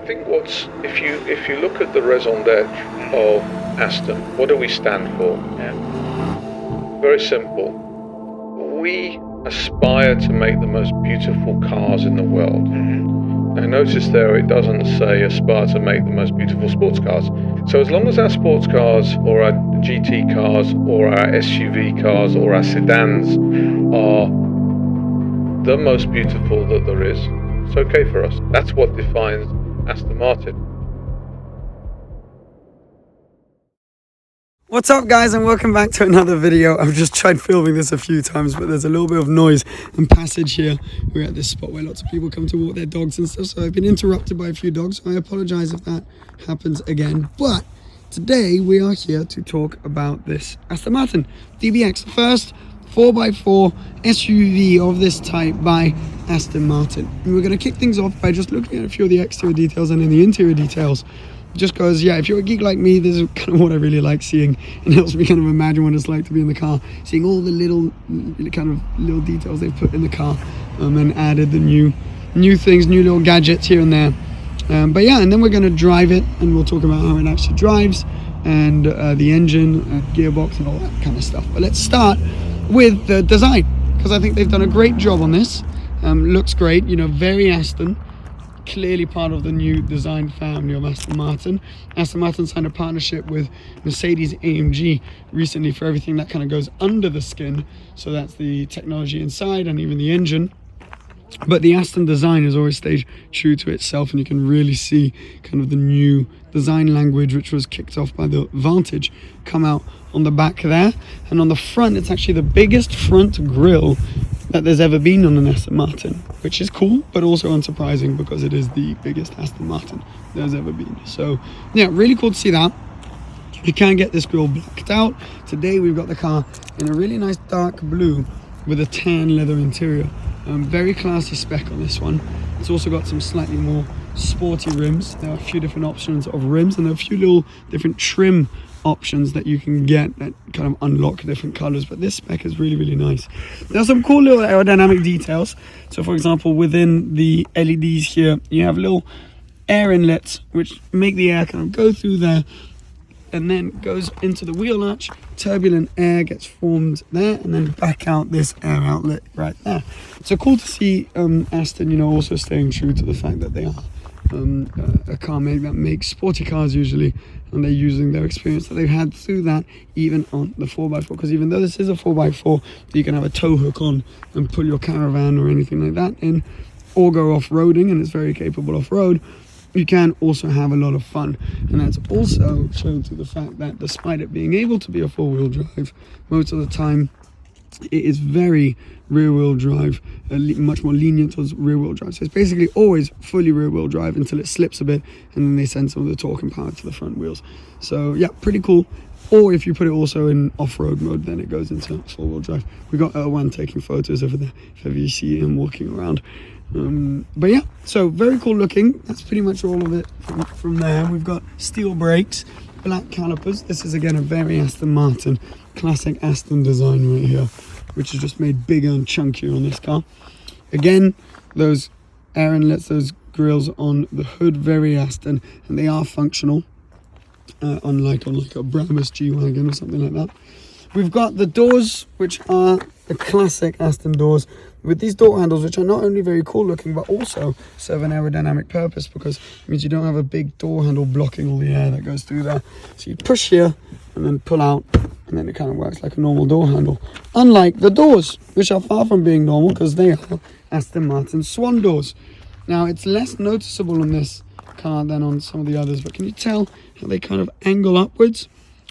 think if you look at the raison d'être of Aston, what do we stand for? Very simple. We aspire to make the most beautiful cars in the world. Now notice there it doesn't say aspire to make the most beautiful sports cars. So as long as our sports cars or our GT cars or our SUV cars or our sedans are the most beautiful that there is, it's okay for us. That's what defines Aston Martin. What's up guys, and welcome back to another video. I've just tried filming this a few times, but there's a little bit of noise and passage here. We're at this spot where lots of people come to walk their dogs and stuff, so I've been interrupted by a few dogs. I apologize if that happens again, but today we are here to talk about this Aston Martin DBX, the first 4x4 SUV of this type by Aston Martin. And we're going to kick things off by just looking at a few of the exterior details and in the interior details. Just because, yeah, if you're a geek like me, this is kind of what I really like seeing. It helps me kind of imagine what it's like to be in the car, seeing all the little details they've put in the car, and added the new things, new little gadgets here and there. But yeah, and then we're going to drive it, and we'll talk about how it actually drives, and the engine, gearbox, and all that kind of stuff. But let's start with the design, because I think they've done a great job on this. Looks great, you know, very Aston. Clearly part of the new design family of Aston Martin. Aston Martin signed a partnership with Mercedes-AMG recently for everything that kind of goes under the skin. So that's the technology inside and even the engine. But the Aston design has always stayed true to itself, and you can really see kind of the new design language, which was kicked off by the Vantage, come out on the back there. And on the front, it's actually the biggest front grille that there's ever been on an Aston Martin, which is cool, but also unsurprising because it is the biggest Aston Martin there's ever been. So yeah, really cool to see that. You can get this grille blacked out. Today we've got the car in a really nice dark blue with a tan leather interior. Very classy spec on this one. It's also got some slightly more sporty rims. There are a few different options of rims, and there are a few little different trim options that you can get that kind of unlock different colors, but this spec is really, really nice. There's some cool little aerodynamic details. So for example, within the LEDs here, you have little air inlets which make the air kind of go through there and then goes into the wheel arch. Turbulent air gets formed there and then back out this air outlet right there. So cool to see Aston, you know, also staying true to the fact that they are a car make that makes sporty cars usually, and they're using their experience that they've had through that even on the 4x4, because even though this is a 4x4, you can have a tow hook on and pull your caravan or anything like that in, or go off-roading, and it's very capable off-road. You can also have a lot of fun, and that's also shown through the fact that despite it being able to be a four-wheel drive, most of the time it is very rear-wheel drive, much more lenient towards rear-wheel drive. So it's basically always fully rear-wheel drive until it slips a bit, and then they send some of the torque and power to the front wheels. So yeah, pretty cool. Or if you put it also in off-road mode, then it goes into four-wheel drive. We got Erwan taking photos over there if ever you see him walking around. But yeah, so very cool looking. That's pretty much all of it from there. We've got steel brakes, black calipers. This is again a very Aston Martin, classic Aston design right here, which is just made bigger and chunkier on this car. Again, those air inlets, those grills on the hood, very Aston, and they are functional, unlike on like a Brabus G-Wagon or something like that. We've got the doors, which are the classic Aston doors, with these door handles, which are not only very cool looking, but also serve an aerodynamic purpose, because it means you don't have a big door handle blocking all the air that goes through there. So you push here and then pull out, and then it kind of works like a normal door handle. Unlike the doors, which are far from being normal, because they are Aston Martin swan doors. Now, it's less noticeable on this car than on some of the others, but can you tell how they kind of angle upwards?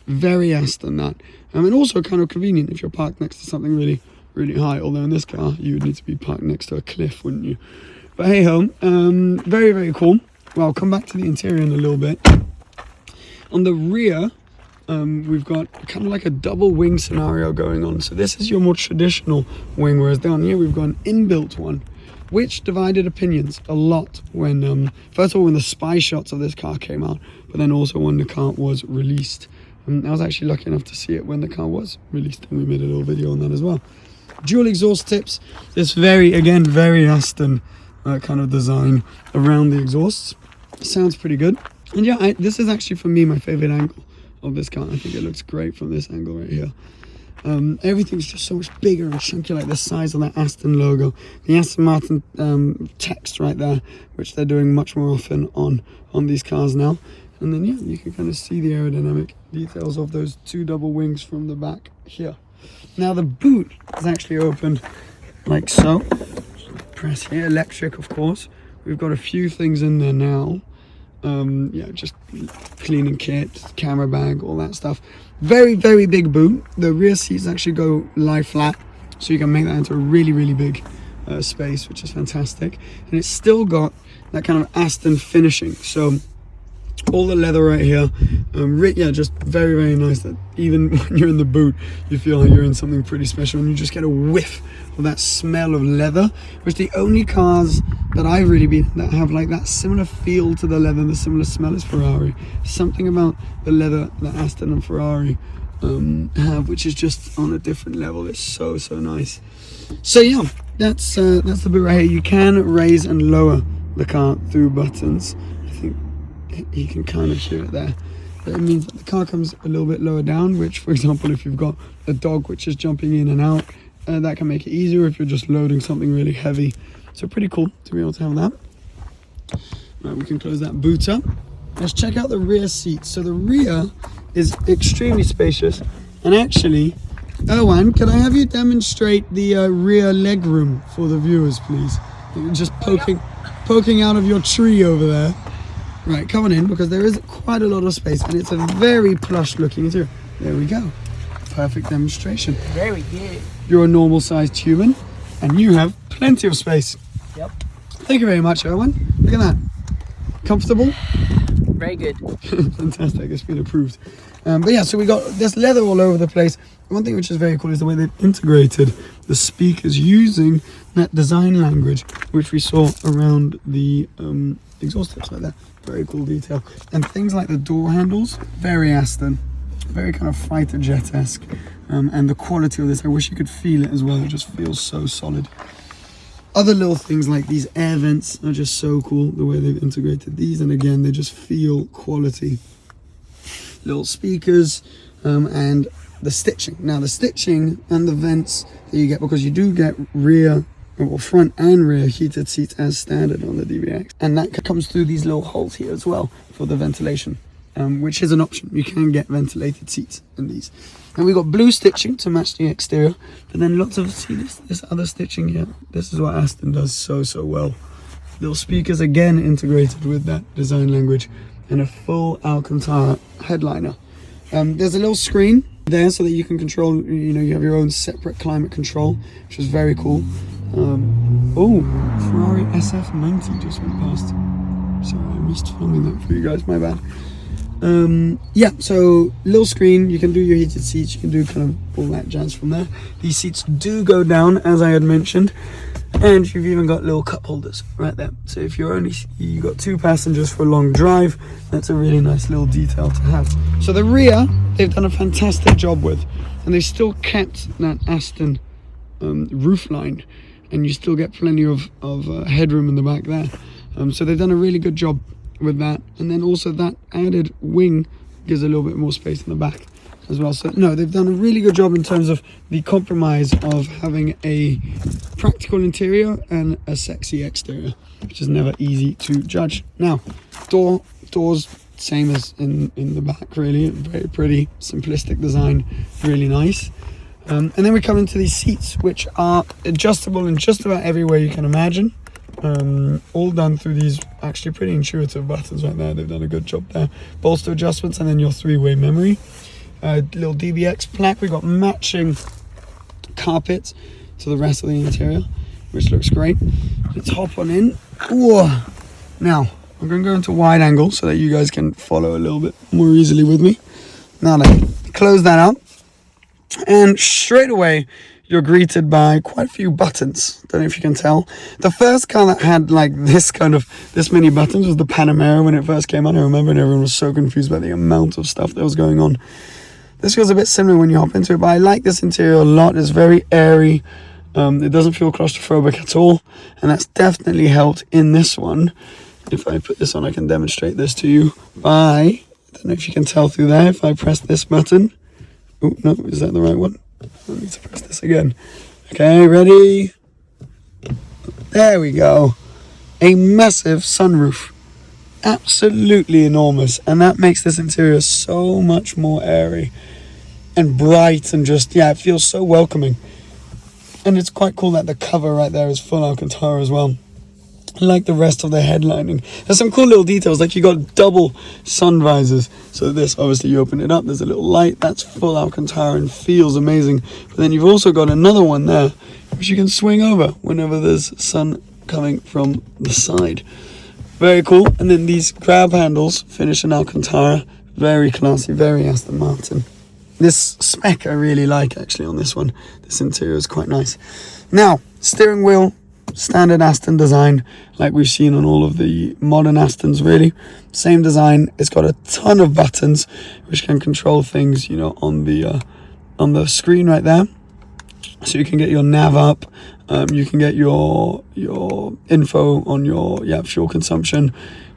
Very Aston, that. And also kind of convenient if you're parked next to something really, really high, although in this car you would need to be parked next to a cliff, wouldn't you? But hey ho, very, very cool. Well, I'll come back to the interior in a little bit. On the rear, we've got kind of like a double wing scenario going on. So this is your more traditional wing, whereas down here we've got an inbuilt one, which divided opinions a lot when, first of all, when the spy shots of this car came out, but then also when the car was released. I was actually lucky enough to see it when the car was released, and we made a little video on that as well. Dual exhaust tips. This very Aston kind of design around the exhausts. Sounds pretty good. And yeah, this is actually for me my favorite angle of this car. I think it looks great from this angle right here. Everything's just so much bigger and chunky, like the size of that Aston logo, the Aston Martin text right there, which they're doing much more often on these cars now. And then yeah, you can kind of see the aerodynamic details of those two double wings from the back here. Now the boot is actually opened like so. Press here, electric of course. We've got a few things in there now. Yeah, just cleaning kit, camera bag, all that stuff. Very, very big boot. The rear seats actually go lie flat, so you can make that into a really, really big space, which is fantastic. And it's still got that kind of Aston finishing. So all the leather right here, yeah, just very, very nice. That even when you're in the boot, you feel like you're in something pretty special, and you just get a whiff of that smell of leather, which the only cars that I've really been that have like that similar feel to the leather, the similar smell is Ferrari. Something about the leather that Aston and Ferrari have, which is just on a different level. It's so nice. So yeah, that's the boot right here. You can raise and lower the car through buttons. I think you can kind of hear it there, but it means that the car comes a little bit lower down, which, for example, if you've got a dog which is jumping in and out, that can make it easier if you're just loading something really heavy. So pretty cool to be able to have that. Right, we can close that boot up. Let's check out the rear seats. So the rear is extremely spacious, and actually, Erwan, can I have you demonstrate the rear leg room for the viewers, please? You're just poking out of your tree over there. Right, come on in, because there is quite a lot of space, and it's a very plush looking interior. There we go. Perfect demonstration. Very good. You're a normal sized human, and you have plenty of space. Yep. Thank you very much, Erwan. Look at that. Comfortable? Very good. Fantastic, it's been approved. But yeah, so we got this leather all over the place. One thing which is very cool is the way they've integrated the speakers using that design language, which we saw around the exhaust tips like that. Very cool detail. And things like the door handles, very Aston, very kind of fighter jet-esque. And the quality of this, I wish you could feel it as well. It just feels so solid. Other little things like these air vents are just so cool, the way they've integrated these, and again, they just feel quality. Little speakers, and the stitching. Now the stitching and the vents that you get, because you do get rear, or front and rear heated seats as standard on the DBX, and that comes through these little holes here as well for the ventilation, which is an option. You can get ventilated seats in these. And we got blue stitching to match the exterior, but then lots of, see this other stitching here. This is what Aston does so well. Little speakers again integrated with that design language, and a full Alcantara headliner. There's a little screen there so that you can control, you know, you have your own separate climate control, which is very cool. Oh, Ferrari SF90 just went past. Sorry, I missed filming that for you guys, my bad. Yeah, so little screen, you can do your heated seats, you can do kind of all that jazz from there. These seats do go down, as I had mentioned, and you've even got little cup holders right there. So if you got two passengers for a long drive, that's a really nice little detail to have. So the rear, they've done a fantastic job with, and they still kept that Aston roofline, and you still get plenty of headroom in the back there. So they've done a really good job with that, and then also that added wing gives a little bit more space in the back as well. So no, they've done a really good job in terms of the compromise of having a practical interior and a sexy exterior, which is never easy to judge. Now, doors same as in the back, really very pretty, simplistic design, really nice. And then we come into these seats, which are adjustable in just about every way you can imagine. All done through these actually pretty intuitive buttons right there. They've done a good job there. Bolster adjustments, and then your three-way memory. Little DBX plaque. We've got matching carpets to the rest of the interior, which looks great. Let's hop on in. Ooh. Now, I'm going to go into wide angle so that you guys can follow a little bit more easily with me. Now then, close that up, and straight away you're greeted by quite a few buttons. Don't know if you can tell. The first car that had like this many buttons was the Panamera when it first came out. I remember, and everyone was so confused by the amount of stuff that was going on. This feels a bit similar when you hop into it, but I like this interior a lot. It's very airy. It doesn't feel claustrophobic at all, and that's definitely helped in this one. if I put this on, I can demonstrate this to you by, I don't know if you can tell through there, if I press this button. Oh, no, is that the right one? I need to press this again. Okay, ready? There we go. A massive sunroof. Absolutely enormous. And that makes this interior so much more airy and bright and just, yeah, it feels so welcoming. And it's quite cool that the cover right there is full Alcantara as well. Like the rest of the headlining. There's some cool little details, like you got double sun visors. So this, obviously you open it up, there's a little light, that's full Alcantara and feels amazing. But then you've also got another one there, which you can swing over whenever there's sun coming from the side. Very cool. And then these grab handles finish in Alcantara. Very classy, very Aston Martin. This spec I really like actually on this one. This interior is quite nice. Now, steering wheel. Standard Aston design, like we've seen on all of the modern Astons, really. Same design. It's got a ton of buttons which can control things, you know, on the screen right there. So you can get your nav up, you can get your info on your fuel consumption,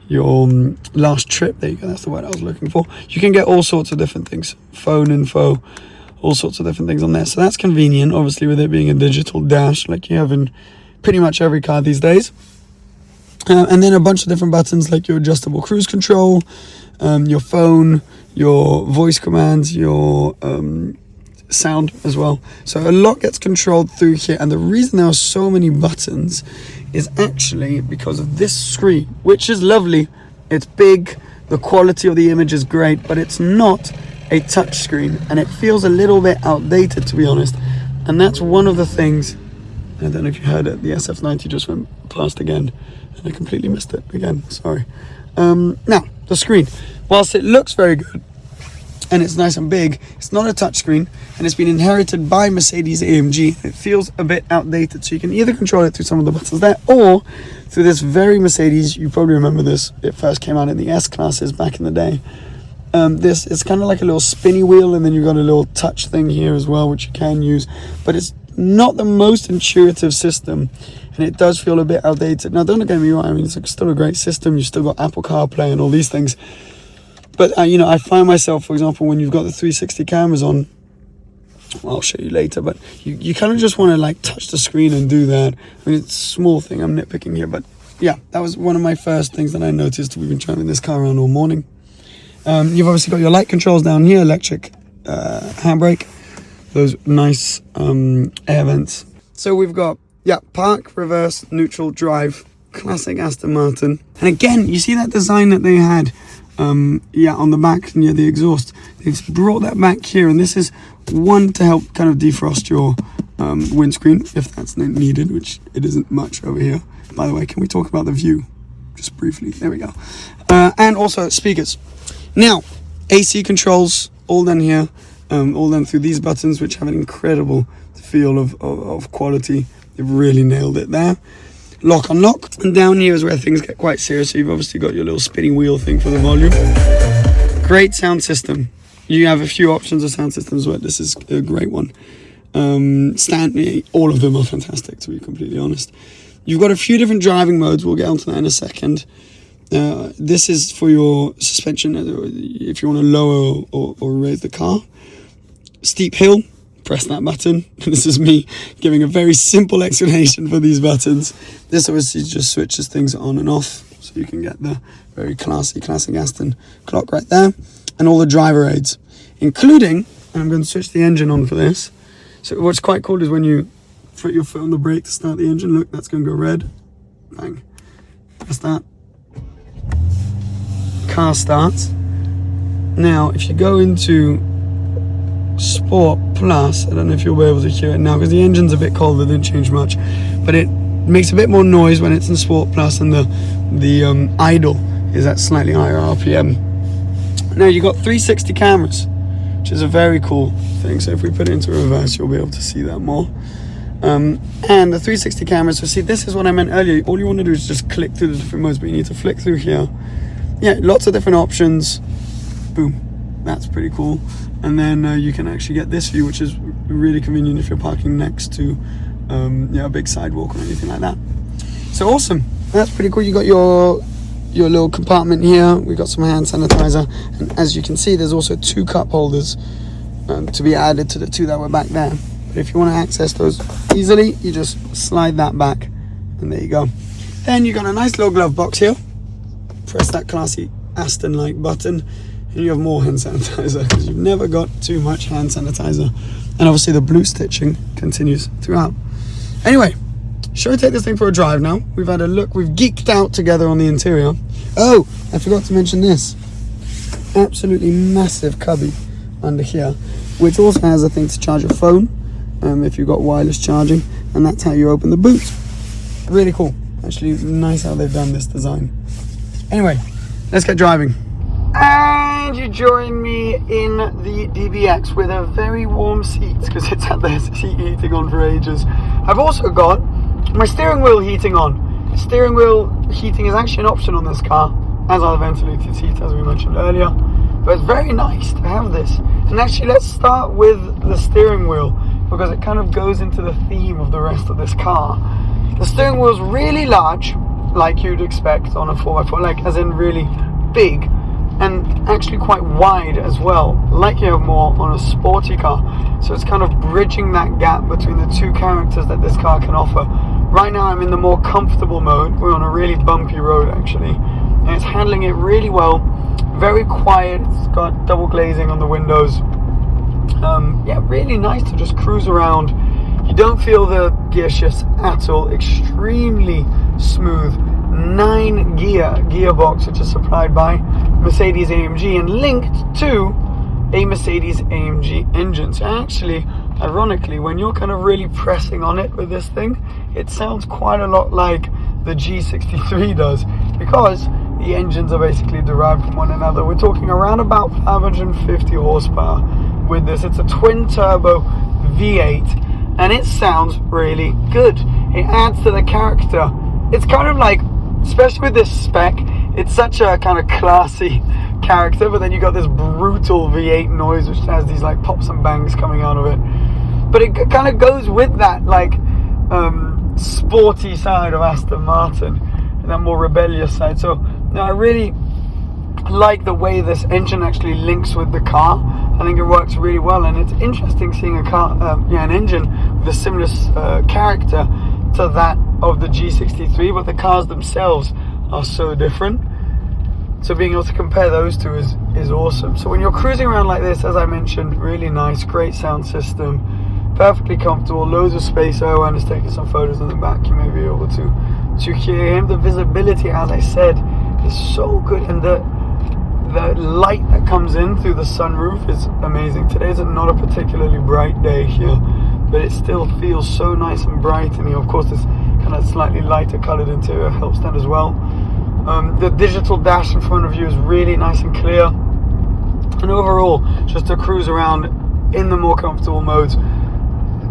your last trip. There you go, that's the word I was looking for. You can get all sorts of different things, phone info, all sorts of different things on there. So that's convenient, obviously, with it being a digital dash like you have in pretty much every car these days. And then a bunch of different buttons like your adjustable cruise control, your phone, your voice commands, your sound as well. So a lot gets controlled through here, and the reason there are so many buttons is actually because of this screen, which is lovely. It's big, the quality of the image is great, but it's not a touch screen, and it feels a little bit outdated, to be honest. And that's one of the things, I don't know if you heard it, the SF90 just went past again, and I completely missed it again, sorry. Now, the screen, whilst it looks very good, and it's nice and big, it's not a touchscreen, and it's been inherited by Mercedes-AMG. It feels a bit outdated, so you can either control it through some of the buttons there, or through this very Mercedes, you probably remember this, it first came out in the S-classes back in the day. This is kind of like a little spinny wheel, and then you've got a little touch thing here as well, which you can use, but it's not the most intuitive system, and it does feel a bit outdated. Now, don't get me wrong, I mean, it's still a great system. You've still got Apple CarPlay and all these things, but you know, I find myself, for example, when you've got the 360 cameras on, well, I'll show you later, but you kind of just want to like touch the screen and do that. I mean, it's a small thing, I'm nitpicking here, but yeah, that was one of my first things that I noticed. We've been driving this car around all morning. You've obviously got your light controls down here, electric handbrake, those nice air vents. So we've got, yeah, park, reverse, neutral, drive, classic Aston Martin. And again, you see that design that they had, yeah, on the back near the exhaust. They've brought that back here, and this is one to help kind of defrost your windscreen, if that's needed, which it isn't much over here. By the way, can we talk about the view? Just briefly, there we go. And also speakers. Now, AC controls, all done here, all done through these buttons, which have an incredible feel of quality. They've really nailed it there. Lock unlock, and down here is where things get quite serious. So you've obviously got your little spinning wheel thing for the volume. Great sound system. You have a few options of sound systems, but this is a great one. All of them are fantastic, to be completely honest. You've got a few different driving modes. We'll get onto that in a second. This is for your suspension, if you want to lower or raise the car. Steep hill, press that button. This is me giving a very simple explanation for these buttons. This obviously just switches things on and off, so you can get the very classic Aston clock right there, and all the driver aids, including, and I'm going to switch the engine on for this. So what's quite cool is when you put your foot on the brake to start the engine, look, that's going to go red, bang, press that, car starts. Now if you go into Sport Plus, I don't know if you'll be able to hear it now because the engine's a bit cold, it didn't change much, but it makes a bit more noise when it's in Sport Plus, and the idle is at slightly higher RPM. Now you've got 360 cameras, which is a very cool thing. So if we put it into reverse, you'll be able to see that more. And the 360 cameras, so see, this is what I meant earlier. All you want to do is just click through the different modes, but you need to flick through here. Yeah, lots of different options. Boom, that's pretty cool. And then you can actually get this view, which is really convenient if you're parking next to a big sidewalk or anything like that. So awesome, that's pretty cool. You got your your little compartment here. We've got some hand sanitizer, and as you can see, there's also 2 cup holders to be added to the 2 that were back there. But if you want to access those easily, you just slide that back, and there you go. Then you got a nice little glove box here. Press that classy Aston-like button, and you have more hand sanitizer, because you've never got too much hand sanitizer. And obviously the blue stitching continues throughout. Anyway, should I take this thing for a drive now? We've had a look, we've geeked out together on the interior. Oh, I forgot to mention this. Absolutely massive cubby under here, which also has a thing to charge your phone, if you've got wireless charging, and that's how you open the boot. Really cool. Actually, nice how they've done this design. Anyway, let's get driving. And you join me in the DBX with a very warm seat, because it's had the seat heating on for ages. I've also got my steering wheel heating on. Steering wheel heating is actually an option on this car, as are the ventilated seats, as we mentioned earlier. But it's very nice to have this. And actually, let's start with the steering wheel, because it kind of goes into the theme of the rest of this car. The steering wheel is really large, like you'd expect on a 4x4, like as in really big, and actually quite wide as well, like you have more on a sporty car. So it's kind of bridging that gap between the 2 characters that this car can offer. Right now I'm in the more comfortable mode. We're on a really bumpy road actually, and it's handling it really well. Very quiet. It's got double glazing on the windows. Yeah, really nice to just cruise around. You don't feel the gear shifts at all. Extremely smooth. 9-gear gearbox, which is supplied by Mercedes-AMG and linked to a Mercedes-AMG engine. So actually, ironically, when you're kind of really pressing on it with this thing, it sounds quite a lot like the G63 does, because the engines are basically derived from one another. We're talking around about 550 horsepower with this. It's a twin-turbo V8, and it sounds really good. It adds to the character. It's kind of like, especially with this spec, it's such a kind of classy character, but then you got this brutal V8 noise which has these like pops and bangs coming out of it. But it kind of goes with that like sporty side of Aston Martin, and that more rebellious side. So no, I really like the way this engine actually links with the car. I think it works really well, and it's interesting seeing a car, an engine with a similar character to that of the G63, but the cars themselves are so different. So being able to compare those two is awesome. So when you're cruising around like this, as I mentioned, really nice, great sound system, perfectly comfortable, loads of space. Owen is taking some photos in the back. You may be able to hear him. The visibility, as I said, is so good, and the light that comes in through the sunroof is amazing. Today's not a particularly bright day here, but it still feels so nice and bright, and of course this kind of slightly lighter colored interior helps that as well. The digital dash in front of you is really nice and clear, and overall, just to cruise around in the more comfortable modes,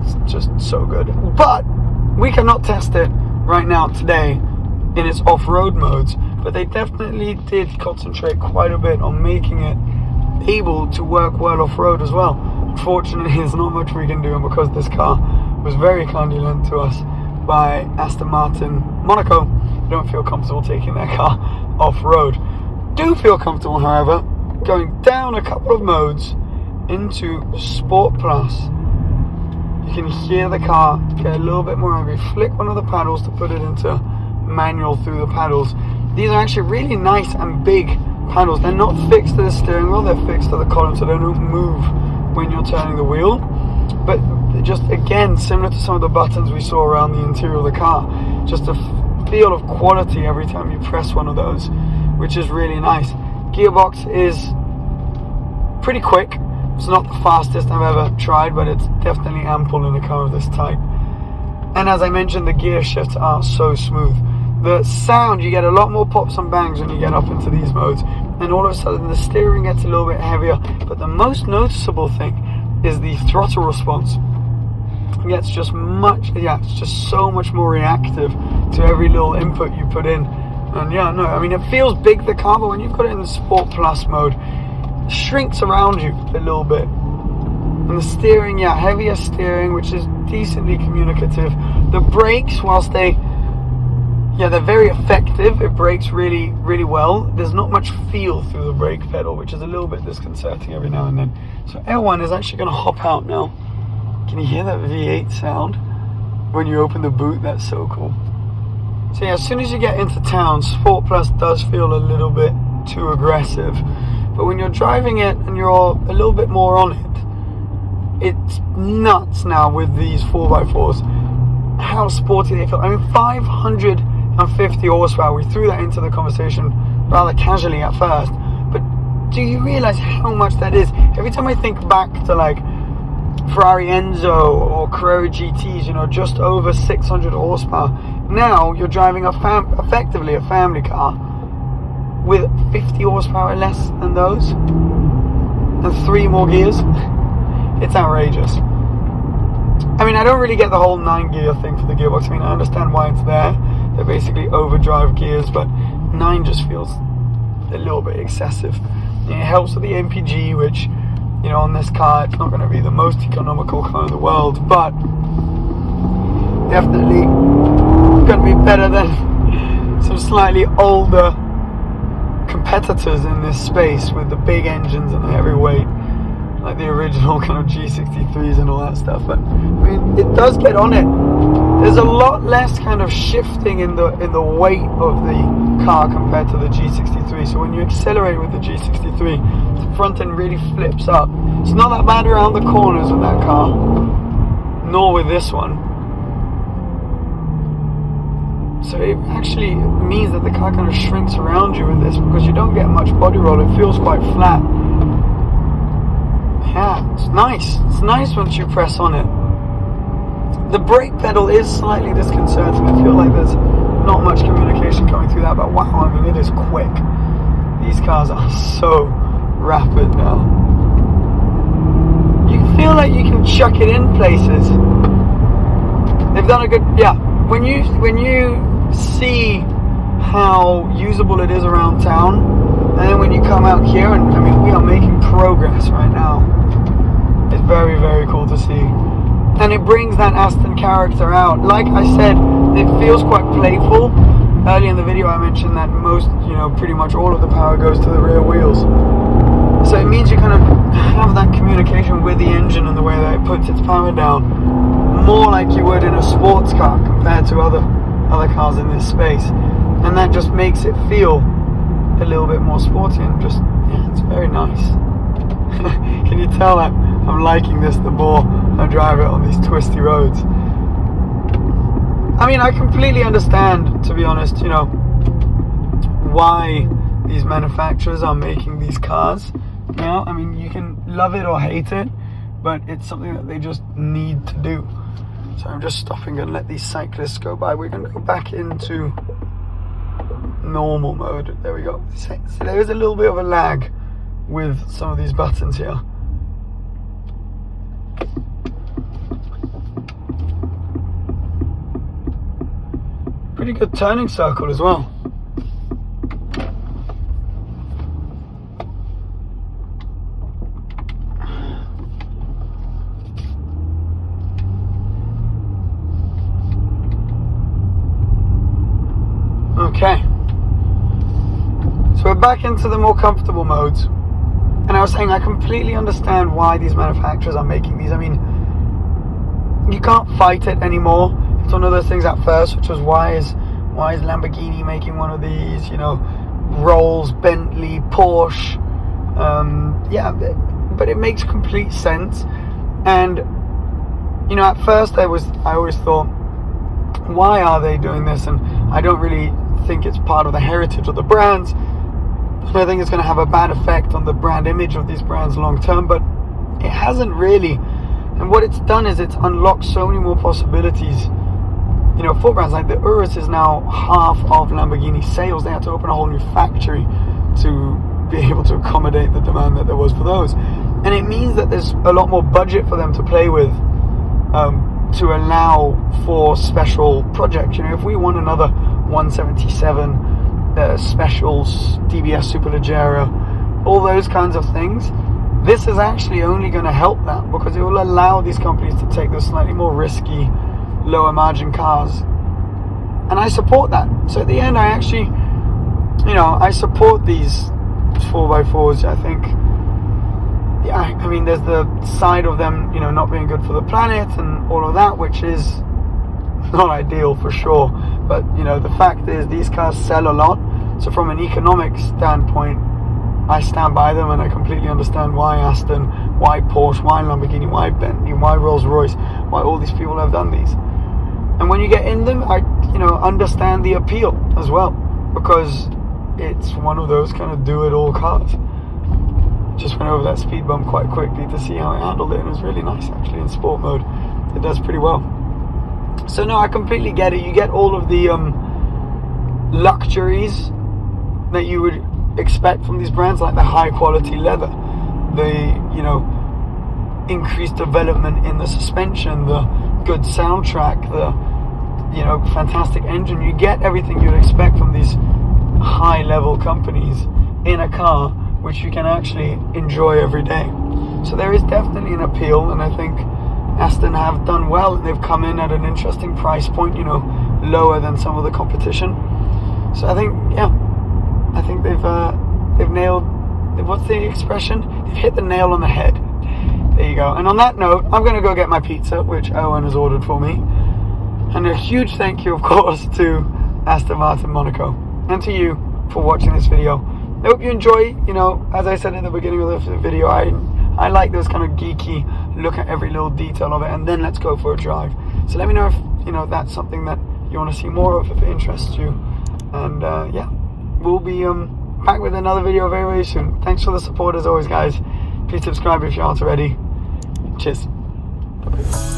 it's just so good. But we cannot test it right now today in its off-road modes, but they definitely did concentrate quite a bit on making it able to work well off-road as well. Unfortunately, there's not much we can do, and because this car was very kindly lent to us by Aston Martin Monaco, we don't feel comfortable taking their car off-road. Do feel comfortable, however, going down a couple of modes into Sport Plus. You can hear the car get a little bit more angry. Flick one of the paddles to put it into manual through the paddles. These are actually really nice and big paddles. They're not fixed to the steering wheel, they're fixed to the column, so they don't move when you're turning the wheel. But just again, similar to some of the buttons we saw around the interior of the car, just a feel of quality every time you press one of those, which is really nice. Gearbox is pretty quick. It's not the fastest I've ever tried, but it's definitely ample in a car of this type. And as I mentioned, the gear shifts are so smooth. The sound, you get a lot more pops and bangs when you get up into these modes, and all of a sudden the steering gets a little bit heavier. But the most noticeable thing is the throttle response. It's just it's just so much more reactive to every little input you put in. And I mean, it feels big, the car, but when you've got it in the Sport Plus mode, it shrinks around you a little bit. And the steering, heavier steering, which is decently communicative. The brakes, whilst they Yeah, they're very effective. It brakes really, really well. There's not much feel through the brake pedal, which is a little bit disconcerting every now and then. So L1 is actually going to hop out now. Can you hear that V8 sound when you open the boot? That's so cool. So yeah, as soon as you get into town, Sport Plus does feel a little bit too aggressive. But when you're driving it and you're a little bit more on it, it's nuts now with these 4x4s. How sporty they feel. I mean, 550 horsepower. We threw that into the conversation rather casually at first. But do you realize how much that is? Every time I think back to like Ferrari Enzo or Carrera GTs, you know, just over 600 horsepower. Now you're driving effectively a family car with 50 horsepower less than those and 3 more gears. It's outrageous. I mean, I don't really get the whole 9-gear thing for the gearbox. I mean, I understand why it's there. They're basically overdrive gears, but 9 just feels a little bit excessive. And it helps with the MPG, which, you know, on this car, it's not going to be the most economical car in the world, but definitely going to be better than some slightly older competitors in this space with the big engines and the heavy weight, like the original kind of G63s and all that stuff. But I mean, it does get on it. There's a lot less kind of shifting in the weight of the car compared to the G63. So when you accelerate with the G63, the front end really flips up. It's not that bad around the corners with that car, nor with this one. So it actually means that the car kind of shrinks around you with this because you don't get much body roll. It feels quite flat. Yeah, it's nice. It's nice once you press on it. The brake pedal is slightly disconcerting. I feel like there's not much communication coming through that, but wow, I mean, it is quick. These cars are so rapid now. You feel like you can chuck it in places. They've done a good, yeah. When you see how usable it is around town, and then when you come out here, and I mean, we are making progress right now. It's very, very cool to see. And it brings that Aston character out. Like I said, it feels quite playful. Earlier in the video I mentioned that most, you know, pretty much all of the power goes to the rear wheels. So it means you kind of have that communication with the engine and the way that it puts its power down, more like you would in a sports car compared to other cars in this space. And that just makes it feel a little bit more sporty and just, yeah, it's very nice. Can you tell that I'm liking this the more I drive it on these twisty roads? I mean, I completely understand, to be honest, you know, why these manufacturers are making these cars. You know, I mean, you can love it or hate it, but it's something that they just need to do. So I'm just stopping and let these cyclists go by. We're going to go back into normal mode. There we go. So there is a little bit of a lag with some of these buttons here. Pretty good turning circle as well. Okay, so we're back into the more comfortable modes, and I was saying I completely understand why these manufacturers are making these. I mean, you can't fight it anymore. It's one of those things at first, which was why is Lamborghini making one of these? You know, Rolls, Bentley, Porsche. Yeah, but it makes complete sense. And you know, at first I always thought, why are they doing this? And I don't really think it's part of the heritage of the brands. I think it's going to have a bad effect on the brand image of these brands long term, but it hasn't really. And what it's done is it's unlocked so many more possibilities. You know, for brands like the Urus is now half of Lamborghini sales. They had to open a whole new factory to be able to accommodate the demand that there was for those. And it means that there's a lot more budget for them to play with, to allow for special projects. You know, if we want another 177 specials, DBS Superleggera, all those kinds of things, this is actually only going to help that, because it will allow these companies to take those slightly more risky, lower margin cars And I support that. So at the end, I actually, you know, I support these 4x4s. I think, yeah, I mean, there's the side of them, you know, not being good for the planet and all of that, which is not ideal for sure. But, you know, the fact is these cars sell a lot. So from an economic standpoint, I stand by them, and I completely understand why Aston, why Porsche, why Lamborghini, why Bentley, why Rolls-Royce, why all these people have done these. And when you get in them, I, you know, understand the appeal as well, because it's one of those kind of do-it-all cars. Just went over that speed bump quite quickly to see how it handled it, and it was really nice actually in sport mode. It does pretty well. So no, I completely get it. You get all of the luxuries that you would expect from these brands, like the high quality leather, the, you know, increased development in the suspension, the good soundtrack, the, you know, fantastic engine. You get everything you'd expect from these high level companies in a car which you can actually enjoy every day. So there is definitely an appeal, and I think Aston have done well. They've come in at an interesting price point, you know, lower than some of the competition. So I think, yeah, I think they've nailed, what's the expression? They've hit the nail on the head. There you go. And on that note, I'm going to go get my pizza, which Owen has ordered for me. And a huge thank you, of course, to Aston Martin Monaco, and to you for watching this video. I hope you enjoy. You know, as I said in the beginning of the video, I like those kind of geeky look at every little detail of it, and then let's go for a drive. So let me know if, you know, that's something that you want to see more of, if it interests you. And yeah, we'll be back with another video very, very soon. Thanks for the support as always, guys. Please subscribe if you aren't already. Cheers. Bye-bye.